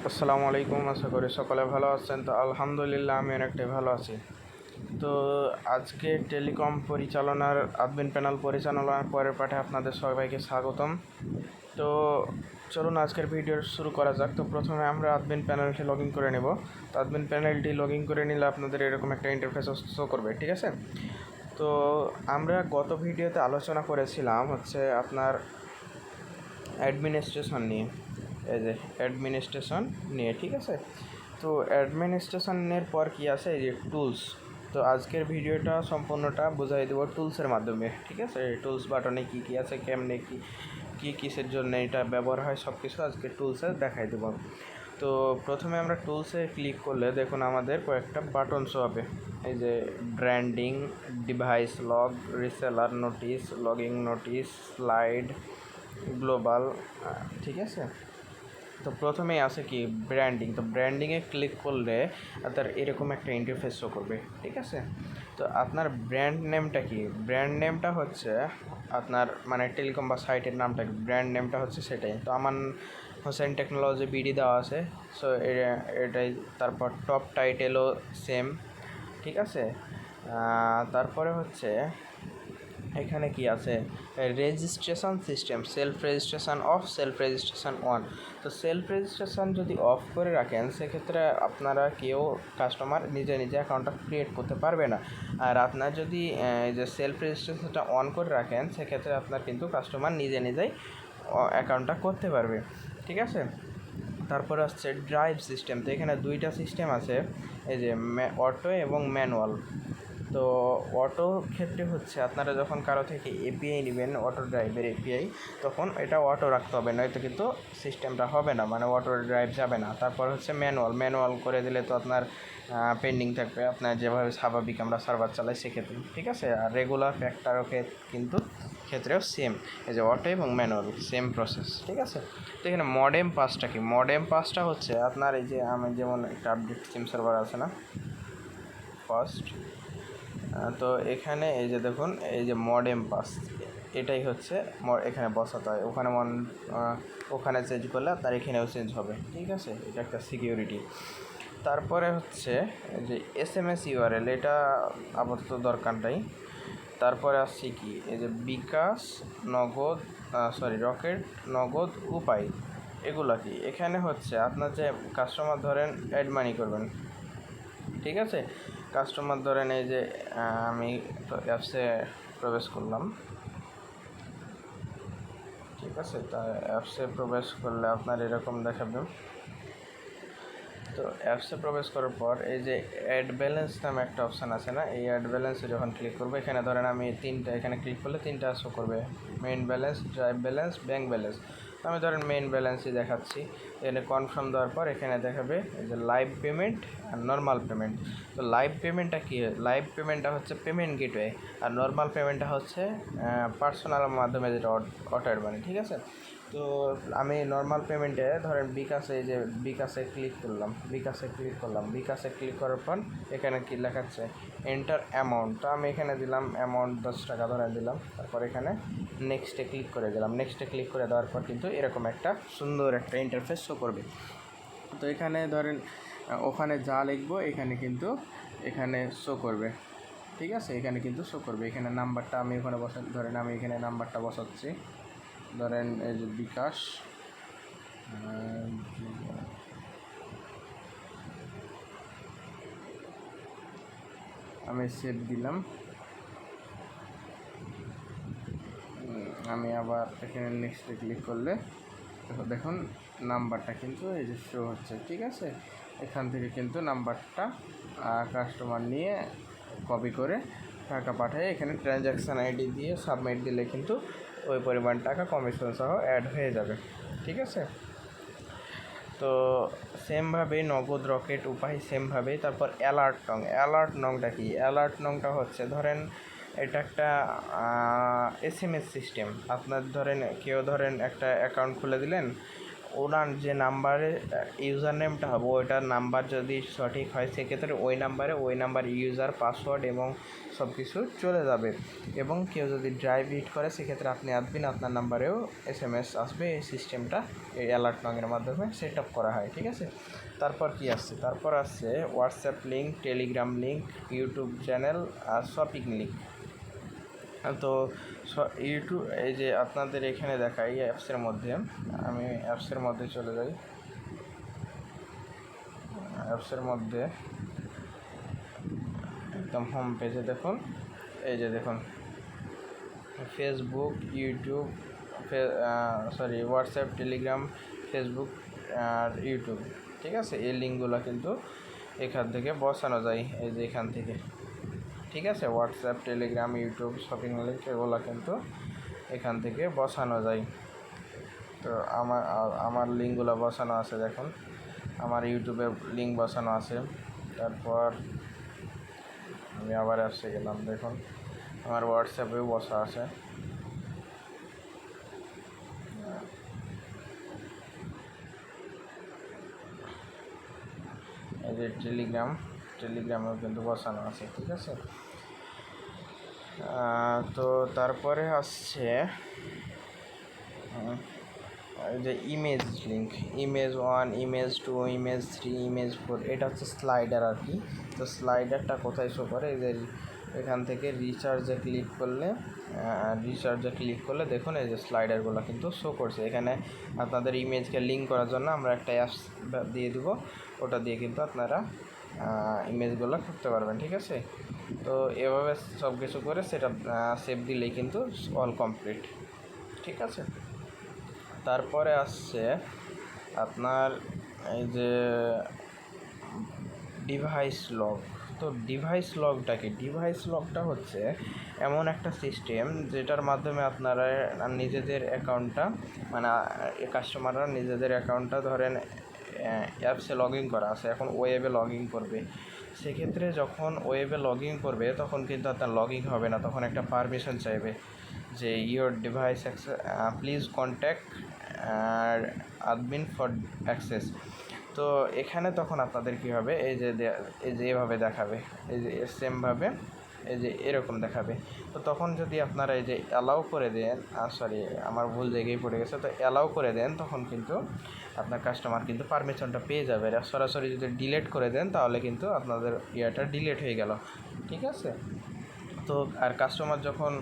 আসসালামু আলাইকুম। আশা করি সকলে ভালো আছেন। তো আলহামদুলিল্লাহ আমি অনেকটাই ভালো আছি। তো আজকে টেলিকম পরিচালনার অ্যাডমিন প্যানেল পরিচালনার পরের পাঠে আপনাদের সবাইকে স্বাগতম। তো চলুন আজকের ভিডিও শুরু করা যাক। তো প্রথমে আমরা অ্যাডমিন প্যানেলটি লগ ইন করে নেব। তো অ্যাডমিন প্যানেলটি লগ ইন করে নিলে আপনাদের এরকম একটা ইন্টারফেস শো করবে, ঠিক আছে? তো আমরা গত ভিডিওতে আলোচনা করেছিলাম হচ্ছে আপনার অ্যাডমিনিস্ট্রেশন নিয়ে, এই যে অ্যাডমিনিস্ট্রেশন নিয়ে, ঠিক আছে? তো অ্যাডমিনিস্ট্রেশনের পর কি আছে, এই যে টুলস। তো আজকের ভিডিওটা সম্পূর্ণটা বোঝাই দেবো টুলসের মাধ্যমে, ঠিক আছে? টুলস বাটনে কী কী আছে, কেমনে কী কিসের জন্য এটা ব্যবহার হয়, সব কিছু আজকে টুলসে দেখাই দেবো। তো প্রথমে আমরা টুলসে ক্লিক করলে দেখুন আমাদের কয়েকটা বাটন শো হবে। এই যে branding, device log, reseller notice, logging notice, slide, global, ঠিক আছে? তো প্রথমেই আছে কি ব্র্যান্ডিং। তো ব্র্যান্ডিংয়ে ক্লিক করলে আপনার এরকম একটা ইন্টারফেস শো করবে, ঠিক আছে? তো আপনার ব্র্যান্ড নেমটা কি? ব্র্যান্ড নেমটা হচ্ছে আপনার মানে টেলিকম বা সাইটের নামটা কি, ব্র্যান্ড নেমটা হচ্ছে সেটাই। তো আমান হোসেন টেকনোলজি বিডি দেওয়া আছে। সো এটাই। তারপর টপ টাইটেলও সেম, ঠিক আছে? তারপরে হচ্ছে এখানে কি আছে, registration system, self registration of, self registration on. তো সেলফ রেজিস্ট্রেশন যদি অফ করে রাখেন সেক্ষেত্রে আপনারা কেউ কাস্টমার নিজে নিজে অ্যাকাউন্টটা ক্রিয়েট করতে পারবে না। আর আপনার যদি এই যে সেলফ রেজিস্ট্রেশনটা অন করে রাখেন সেক্ষেত্রে আপনার কিন্তু কাস্টমার নিজে নিজেই অ্যাকাউন্টটা করতে পারবে, ঠিক আছে? তারপরে হচ্ছে ড্রাইভ সিস্টেম। তো এখানে দুইটা সিস্টেম আছে, এই যে অটো এবং ম্যানুয়াল। তো অটো ক্ষেত্রে হচ্ছে আপনারা যখন কারো থেকে এপিআই নেবেন, অটো ড্রাইভের এপিআই, তখন এটা অটো রাখতে হবে, নয়তো কিন্তু সিস্টেমটা হবে না, মানে অটো ড্রাইভ যাবে না। তারপর হচ্ছে ম্যানুয়াল করে দিলে তো আপনার পেন্ডিং থাকবে, আপনার যেভাবে স্বাভাবিক আমরা সার্ভার চালাই সেক্ষেত্রে, ঠিক আছে? আর রেগুলার ফ্যাক্টরও কিন্তু ক্ষেত্রেও সেম, এই যে অটো এবং ম্যানুয়াল সেম প্রসেস, ঠিক আছে? তো এখানে মডেম পাসটা কি? মডেম পাসটা হচ্ছে আপনার এই যে আমি যেমন একটা আপডেট সিম সার্ভার আছে না, ফার্স্ট। তো এখানে এই যে দেখুন, এই যে মডেম পাস, এটাই হচ্ছে এখানে বসাতে হয়। ওখানে চেঞ্জ করলে আপনার এখানেও চেঞ্জ হবে, ঠিক আছে? এটা একটা সিকিউরিটি। তারপরে হচ্ছে যে এসএমএস ইউআরএল, এটা আপাতত দরকার নাই। তারপরে আসছে কি, এই যে বিকাশ, নগদ, রকেট, নগদ, উপায়, এগুলা কি? এখানে হচ্ছে আপনার যে কাস্টমার ধরেন অ্যাড মানি করবেন, ঠিক আছে? কাস্টমার ধরেন এই যে আমি অ্যাপসে প্রবেশ করলাম, ঠিক আছে? তা অ্যাপসে প্রবেশ করলে আপনার এরকম দেখাবে। তো অ্যাপসে প্রবেশ করার পর এই যে অ্যাড ব্যালেন্স নামে একটা অপশান আছে না, এই অ্যাড ব্যালেন্সে যখন ক্লিক করবো, এখানে ধরেন আমি তিনটা, এখানে ক্লিক করলে তিনটা শো করবে, main balance, drive balance, bank balance. তো আমি ধরেন মেইন ব্যালেন্সই দেখাচ্ছি। এখানে কনফার্ম দেওয়ার পর এখানে দেখাবে এই যে লাইভ পেমেন্ট আর নর্মাল পেমেন্ট। তো লাইভ পেমেন্টটা কী? লাইভ পেমেন্টটা হচ্ছে পেমেন্ট গেটওয়ে, আর নর্মাল পেমেন্টটা হচ্ছে পার্সোনাল মাধ্যমে যেটা অটো মানি, ঠিক আছে? তো আমি নর্মাল পেমেন্টে ধরেন বিকাশে, এই যে বিকাশে ক্লিক করলাম, বিকাশে ক্লিক করার পর এখানে কি লেখাচ্ছে, এন্টার অ্যামাউন্ট। তো আমি এখানে দিলাম অ্যামাউন্ট 10 টাকা ধরে দিলাম। তারপর এখানে নেক্সটে ক্লিক করে দিলাম। নেক্সটে ক্লিক করে দেওয়ার পর কিন্তু এরকম একটা সুন্দর একটা ইন্টারফেস শো করবে। তো এখানে ধরেন ওখানে যা লিখবো এখানে কিন্তু এখানে শো করবে, ঠিক আছে? এখানে কিন্তু শো করবে। এখানে নাম্বারটা আমি ওখানে ধরেন আমি এখানে নাম্বারটা বসাচ্ছি, ধরেন এই যে বিকাশ, আমি সেভ দিলাম। আমি আবার এখানে নেক্সটে ক্লিক করলে দেখুন নাম্বারটা কিন্তু এই যে শো হচ্ছে, ঠিক আছে? এখান থেকে কিন্তু নাম্বারটা কাস্টমার নিয়ে কপি করে টাকা পাঠায় এখানে ট্রানজ্যাকশান আইডি দিয়ে সাবমিট দিলে কিন্তু ওই পরিমাণ টাকা কমিশন সহ অ্যাড হয়ে যাবে, ঠিক আছে? তো সেমভাবেই নগদ, রকেট, উপায় সেমভাবেই। তারপর অ্যালার্ট নংটা কি? অ্যালার্ট নংটা হচ্ছে ধরেন এটা একটা এসএমএস সিস্টেম। আপনার ধরেন কেউ ধরেন একটা অ্যাকাউন্ট খুলে দিলেন, ওনার যে নাম্বারে ইউজার নেমটা হবে ওইটার নাম্বার যদি সঠিক হয় সেক্ষেত্রে ওই নাম্বার ইউজার পাসওয়ার্ড এবং সব কিছু চলে যাবে। এবং কেউ যদি ড্রাইভ রিড করে সেক্ষেত্রে আপনি অ্যাডমিন আপনার নাম্বারেও SMS আসবে। এই সিস্টেমটা এই অ্যালার্ট নংয়ের মাধ্যমে সেট আপ করা হয়, ঠিক আছে। তারপর কি আসছে, তারপর আসছে WhatsApp link, Telegram link, YouTube channel আর শপিং লিঙ্ক। তো ইউটিউব এই যে আপনাদের এখানে দেখাই অ্যাপসের মধ্যে, আমি অ্যাপসের মধ্যে চলে যাই। অ্যাপসের মধ্যে একদম হোম পেজে দেখুন, এই যে দেখুন Facebook, YouTube, WhatsApp, Telegram, Facebook আর ইউটিউব, ঠিক আছে। এই লিঙ্কগুলো কিন্তু এখান থেকে বসানো যায়, এই যে এখান থেকে, ঠিক আছে। WhatsApp, Telegram, YouTube, shopping link এগুলো কিন্তু এখান থেকে বসানো যায়। তো আমার লিঙ্কগুলো বসানো আছে, দেখুন আমার ইউটিউবের লিঙ্ক বসানো আছে। তারপর আমি আবার অ্যাপসে গেলাম, দেখুন আমার হোয়াটসঅ্যাপেও বসা আছে। এই যে টেলিগ্রামেও কিন্তু বসানো আছে, ঠিক আছে। তো তারপরে আসছে যে image link, image 1, image 2, image 3, image 4, এটা হচ্ছে স্লাইডার আর কি। তো স্লাইডারটা কোথায় শো করে, এই যে এখান থেকে রিচার্জে ক্লিক করলে দেখুন এই যে স্লাইডারগুলো কিন্তু শো করছে। এখানে আপনাদের ইমেজকে লিঙ্ক করার জন্য আমরা একটা অ্যাপস দিয়ে দেবো, ওটা দিয়ে কিন্তু আপনারা ইমেজগুলো করতে পারবেন, ঠিক আছে। তো এভাবে সব কিছু করে সেটা সেভ দিলেই কিন্তু অল কমপ্লিট, ঠিক আছে। তারপরে আসছে আপনার এই যে ডিভাইস লগ। তো ডিভাইস লগটা হচ্ছে এমন একটা সিস্টেম যেটার মাধ্যমে আপনারা নিজেদের অ্যাকাউন্টটা, মানে কাস্টমাররা নিজেদের অ্যাকাউন্টটা ধরেন অ্যাপসে লগ ইন করা আছে, এখন ওয়েবে লগ ইন করবে। সেক্ষেত্রে যখন ওয়েবে লগ ইন করবে তখন কিন্তু আপনার লগ ইন হবে না, তখন একটা পারমিশন চাইবে যে your device please contact admin for access. তো এখানে তখন আপনাদের কী হবে, এই যে এভাবে দেখাবে, এই যে সেমভাবে এই যে এরকম দেখাবে। তো তখন যদি আপনারা এই যে অ্যালাউ করে দেন, আমার ভুল জায়গায় পড়ে গেছে, তো অ্যালাউ করে দেন তখন কিন্তু আপনার কাস্টমার কিন্তু পারমিশনটা পেয়ে যাবে। আর সরাসরি যদি ডিলিট করে দেন তাহলে কিন্তু আপনাদের ইয়াটা ডিলিট হয়ে গেল, ঠিক আছে। তো আর কাস্টমার যখন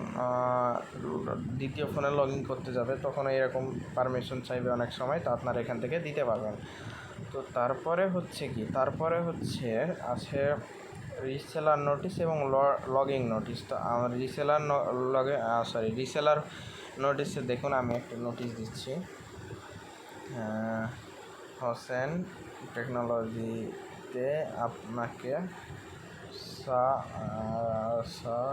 দ্বিতীয় ফোনে লগ ইন করতে যাবে তখন এরকম পারমিশন চাইবে অনেক সময়, তো আপনারা এখান থেকে দিতে পারবেন। তো তারপরে হচ্ছে আছে রিসেলার নোটিশ এবং লগিং নোটিশ। তো আমার রিসেলার নোটিশে দেখুন আমি একটা নোটিশ দিচ্ছি, হোসেন টেকনোলজিতে আপনাকে স্বাগতম,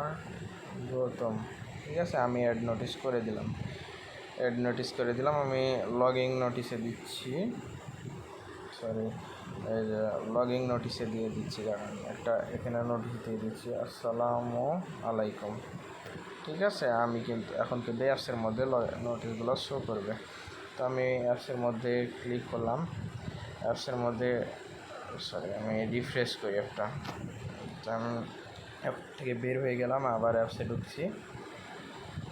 ঠিক আছে। আমি অ্যাড নোটিশ করে দিলাম। আমি লগিং নোটিশে দিচ্ছি, এই যে লগিং নোটিশে দিয়ে দিচ্ছি, কারণ একটা এখানে নোটিশ দিয়ে দিচ্ছি আসসালামু আলাইকুম, ঠিক আছে। আমি কিন্তু এখন কিন্তু অ্যাপসের মধ্যে নোটিশগুলো শো করবে। তো আমি অ্যাপসের মধ্যে ক্লিক করলাম, অ্যাপসের মধ্যে আমি রিফ্রেশ করি অ্যাপটা। তো আমি অ্যাপ থেকে বের হয়ে গেলাম, আবার অ্যাপসে ঢুকছি।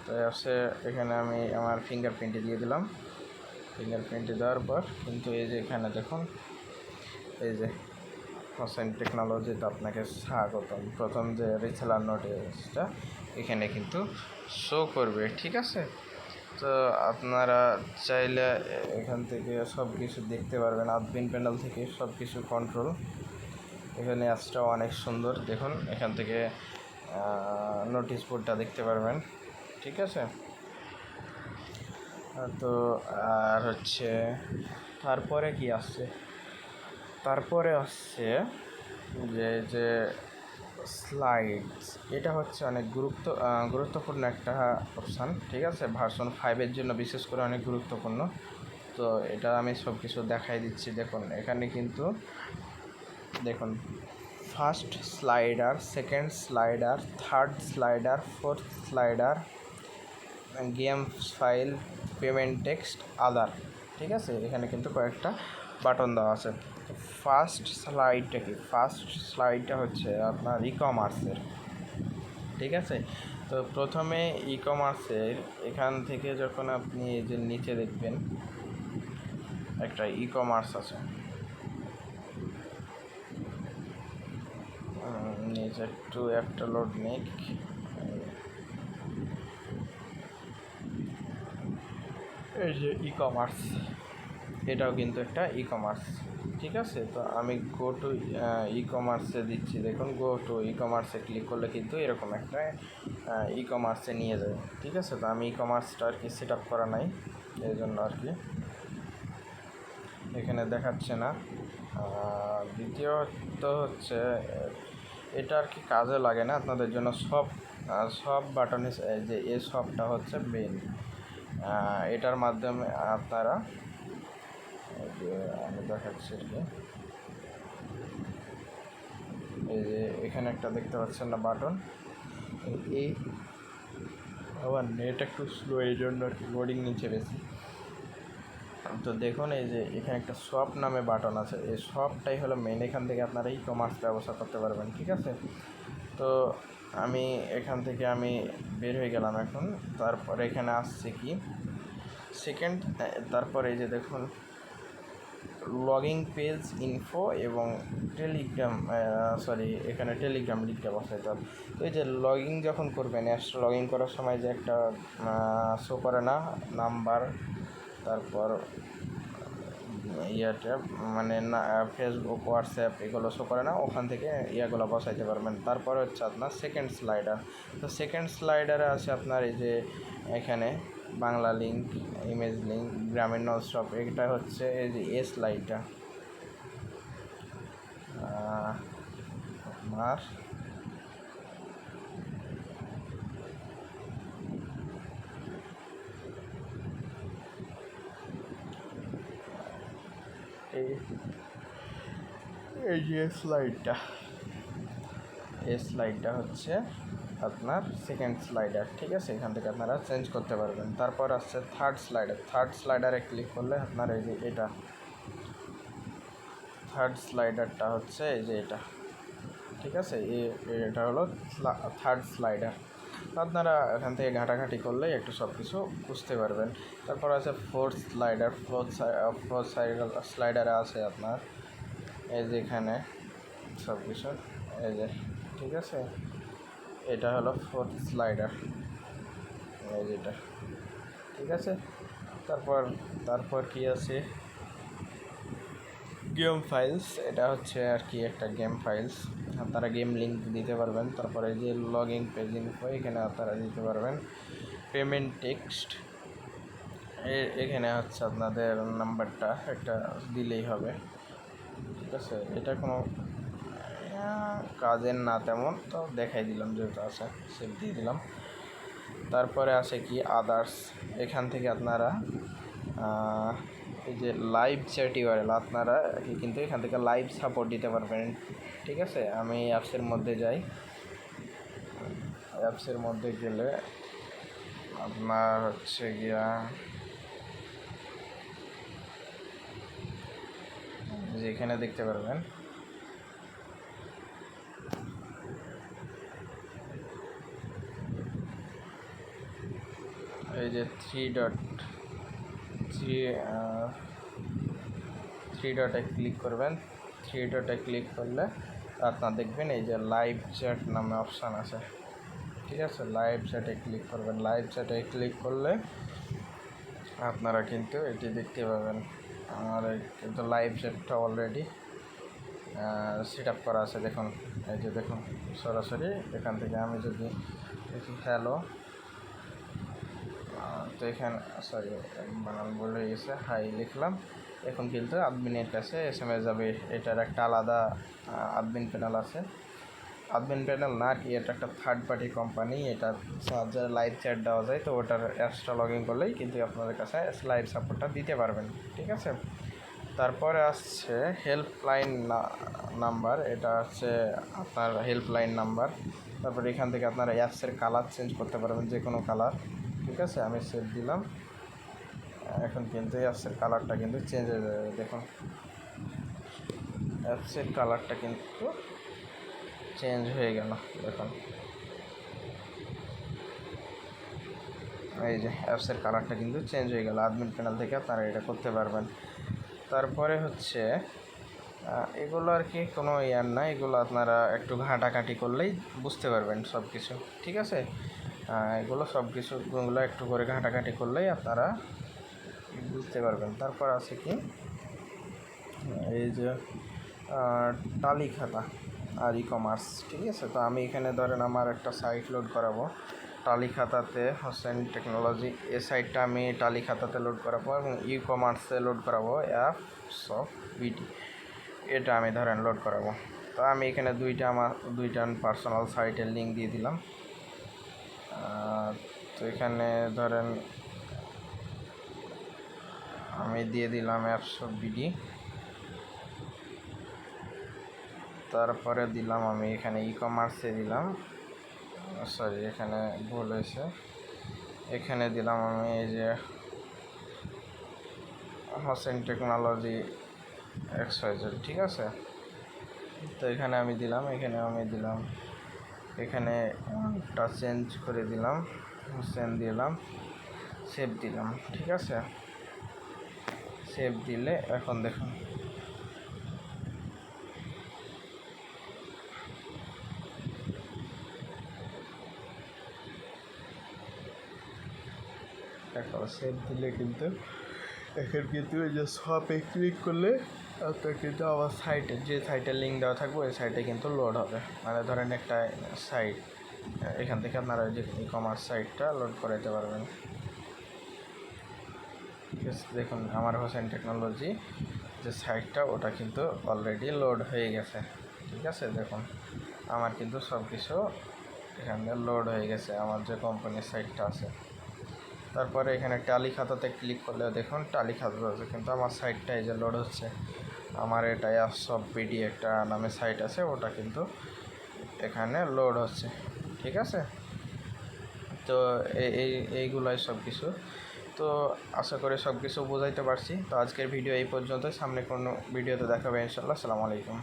তো অ্যাপসে এখানে আমি আমার ফিঙ্গারপ্রিন্টে দিয়ে দিলাম। ফিঙ্গারপ্রিন্টে দেওয়ার পর কিন্তু এই যে এখানে দেখুন এই যে হোসেন টেকনোলজিতে আপনাকে স্বাগতম, প্রথম যে রিসেলার নোটিশটা এখানে কিন্তু শো করবে, ঠিক আছে। তো আপনারা চাইলে এখান থেকে সব কিছু দেখতে পারবেন, অ্যাডমিন প্যানেল থেকে সব কিছু কন্ট্রোল। এখানে অ্যাপসটাও অনেক সুন্দর, দেখুন এখান থেকে নোটিশ বোর্ডটা দেখতে পারবেন, ঠিক আছে। তো আর হচ্ছে তারপরে কি আসছে, তারপরে আসছে যে স্লাইডস। এটা হচ্ছে অনেক গুরুত্বপূর্ণ একটা অপশান, ঠিক আছে। ভার্সন 5-এর জন্য বিশেষ করে অনেক গুরুত্বপূর্ণ। তো এটা আমি সব কিছু দেখাই দিচ্ছি, দেখুন এখানে কিন্তু দেখুন first slider, second slider, third slider, fourth slider, games file, payment text, other, ঠিক আছে, এখানে কিন্তু কয়েকটা বাটন দেওয়া আছে। ফার্স্ট স্লাইডটা কি? ফার্স্ট স্লাইডটা হচ্ছে আপনার ই কমার্সের। ঠিক আছে, তো প্রথমে ই কমার্সের এখান থেকে যখন আপনি এই যে নিচে দেখবেন একটা ই কমার্স আছে, নিচে একটু একটা লোড নেই, এই যে ই কমার্স, এটাও কিন্তু একটা ই কমার্স। ঠিক আছে, তো আমি গো টু ই কমার্সে দিচ্ছি, দেখুন গো টু ই কমার্সে ক্লিক করলে কিন্তু এরকম একটা ই কমার্সে নিয়ে যায়। ঠিক আছে, তো আমি ই কমার্সটা আর কি সেট আপ করা নাই, এই জন্য আর কি এখানে দেখাচ্ছে না। দ্বিতীয়ত হচ্ছে এটা আর কি কাজে লাগে না আপনাদের জন্য, সব বাটনে যে এই সবটা হচ্ছে মেন, এটার মাধ্যমে আপনারা যে আমি দেখাচ্ছি আর কি, এই যে এখানে একটা দেখতে পাচ্ছেন না বাটন, এই আবার নেট একটু স্লো এই জন্য আর কি লোডিং নিচে বেশি। তো দেখুন এই যে এখানে একটা শপ নামে বাটন আছে, এই শপটাই হলো মেন, এখান থেকে আপনারা ই কমার্স ব্যবসা করতে পারবেন। ঠিক আছে, তো আমি এখান থেকে আমি বের হয়ে গেলাম এখন। তারপরে এখানে আসছে কি সেকেন্ড, তারপরে এই যে দেখুন লগিং পেজ ইনফো এবং টেলিগ্রাম, এখানে টেলিগ্রাম লিখতে বসাইতে হবে। তো এই যে লগিং যখন করবেন, অ্যাপসটা লগিং করার সময় যে একটা শো করে না নাম্বার, তারপর ইয়াটা মানে না ফেসবুক হোয়াটসঅ্যাপ এগুলো শো করে না, ওখান থেকে ইয়াগুলো বসাইতে পারবেন। তারপর হচ্ছে আপনার সেকেন্ড স্লাইডার, তো সেকেন্ড স্লাইডারে আছে আপনার এই যে এখানে বাংলা লিঙ্ক, ইমেজ লিঙ্ক, গ্রামীণ নলস্টপ, এটা হচ্ছে এই যে এ স্লাইডটা আপনার এই যে স্লাইডটা হচ্ছে আপনার সেকেন্ড স্লাইডার। ঠিক আছে, এখান থেকে আপনারা চেঞ্জ করতে পারবেন। তারপর আসছে থার্ড স্লাইডারে ক্লিক করলে আপনার এই যে এটা থার্ড স্লাইডারটা হচ্ছে এই যে এটা। ঠিক আছে, এটা হলো থার্ড স্লাইডার। আপনারা এখান থেকে ঘাটাঘাটি করলে একটু সব কিছু বুঝতে পারবেন। তারপর আছে ফোর্থ স্লাইডারে আছে আপনার এই যে এখানে সব কিছু এই যে। ঠিক আছে, এটা হলো ফোর্থ স্লাইডার, এই যেটা। ঠিক আছে, তারপর কি আছে গেম ফাইলস, এটা হচ্ছে আর কি একটা গেম ফাইলস, আপনারা গেম লিঙ্ক দিতে পারবেন। তারপরে যে লগইন পেজ ইনফো, এখানে আপনারা দিতে পারবেন পেমেন্ট টেক্সট, এখানে হচ্ছে আপনাদের নাম্বারটা একটা দিলেই হবে। ঠিক আছে, এটা কোনো কাজের না তেমন, তো দেখাই দিলাম যেহেতু আছে সেভ দিয়ে দিলাম। তারপরে আছে কি আদার্স, এখান থেকে আপনারা এই যে লাইভ চ্যাট ইউআরএল, আপনারা কিন্তু এখান থেকে লাইভ সাপোর্ট দিতে পারবেন। ঠিক আছে, আমি অ্যাপসের মধ্যে যাই, অ্যাপসের মধ্যে গেলে আপনার হচ্ছে গিয়া যেখানে দেখতে পারবেন এই যে থ্রি ডটে ক্লিক করবেন। থ্রি ডটে ক্লিক করলে আপনার দেখবেন এই যে লাইভ চ্যাট নামে অপশান আছে। ঠিক আছে, লাইভ চ্যাটে ক্লিক করবেন। লাইভ চ্যাটে ক্লিক করলে আপনারা কিন্তু এটি দেখতে পাবেন। আমার কিন্তু লাইভ চ্যাটটা অলরেডি সেট আপ করা আছে। দেখুন এই যে দেখুন সরাসরি এখান থেকে আমি যদি দেখি হ্যালো, তো এখানে বানান বলে গেছে, হাই লিখলাম, এখন কিন্তু অ্যাডমিনের কাছে SMS যাবে। এটার একটা আলাদা অ্যাডমিন প্যানেল আছে, অ্যাডমিন প্যানেল না কি, এটা একটা থার্ড পার্টি কোম্পানি, এটা সাহায্যে লাইভ চ্যাট দেওয়া যায়। তো ওটার অ্যাপসটা লগ ইন করলেই কিন্তু আপনাদের কাছে লাইভ সাপোর্টটা দিতে পারবেন। ঠিক আছে, তারপরে আসছে হেল্পলাইন নাম্বার, এটা হচ্ছে আপনার হেল্পলাইন নাম্বার। তারপরে এখান থেকে আপনারা অ্যাপসের কালার চেঞ্জ করতে পারবেন, যে কোনো কালার। ঠিক আছে, আমি সেভ দিলাম। এখন কিন্তু অ্যাপসের কালারটা কিন্তু চেঞ্জ হয়ে যাবে। দেখুন অ্যাপসের কালারটা কিন্তু চেঞ্জ হয়ে গেল। দেখুন এই যে অ্যাপসের কালারটা কিন্তু চেঞ্জ হয়ে গেল। অ্যাডমিন প্যানেল থেকে আপনারা এটা করতে পারবেন। তারপরে হচ্ছে এগুলো আর কি কোনো ইয়ার না, এগুলো আপনারা একটু ঘাঁটাঘাঁটি করলেই বুঝতে পারবেন সব কিছু, ঠিক আছে। এগুলো সব কিছুগুলো একটু করে ঘাঁটাঘাঁটি করলেই আপনারা বুঝতে পারবেন। তারপর আছে কি এই যে টালি খাতা আর ই-কমার্স, ঠিক আছে। তো আমি এখানে ধরেন আমার একটা সাইট লোড করাবো টালি খাতাতে, হোসেন টেকনোলজি। এই সাইটটা আমি টালি খাতাতে লোড করাবো এবং ই-কমার্সে লোড করাবো অ্যাপস অফ বিডি, এটা আমি ধরেন লোড করাবো। তো আমি এখানে দুইটা পার্সোনাল সাইটের লিঙ্ক দিয়ে দিলাম। তো এখানে ধরেন আমি দিয়ে দিলাম অ্যাপস অফ বিডি, তারপরে দিলাম আমি এখানে ই-কমার্সে দিলাম, সরি এখানে ভুল হয়েছে, এখানে দিলাম আমি এই যে হোসেন টেকনোলজি XYZ, ঠিক আছে। তো এখানে আমি দিলাম এখানে চেঞ্জ করে দিলাম, হোসেন দিলাম, সেভ দিলাম, ঠিক আছে। সেভ দিলে এখন দেখুন এখন সেভ দিলে কিন্তু এখন কিন্তু এই যে শপে ক্লিক করলে আপনার কিন্তু আমার সাইটে যে সাইটের লিঙ্ক দেওয়া থাকবে ওই সাইটে কিন্তু লোড হবে। মানে ধরেন একটা সাইট, এখান থেকে আপনারা যে ই-কমার্স সাইটটা লোড করাইতে পারবেন। ঠিক আছে, দেখুন আমার হোসেন টেকনোলজি যে সাইটটা ওটা কিন্তু অলরেডি লোড হয়ে গেছে, ঠিক আছে। দেখুন আমার কিন্তু সব কিছু এখানে লোড হয়ে গেছে, আমার যে কোম্পানির সাইটটা আছে। তারপরে এখানে টালি খাতাতে ক্লিক করলে দেখুন টালি খাতা আছে, কিন্তু আমার সাইটটা এই যে লোড হচ্ছে। আমার এটা অ্যাপস অফ বিডি একটা নামে সাইট আছে, ওটা কিন্তু এখানে লোড হচ্ছে, ঠিক আছে। তো এইগুলাই সব কিছু। তো আশা করি সব কিছু বোঝাইতে পারছি। তো আজকের ভিডিও এই পর্যন্ত, সামনে কোনো ভিডিওতে দেখাবে ইনশাআল্লাহ। আসসালামু আলাইকুম।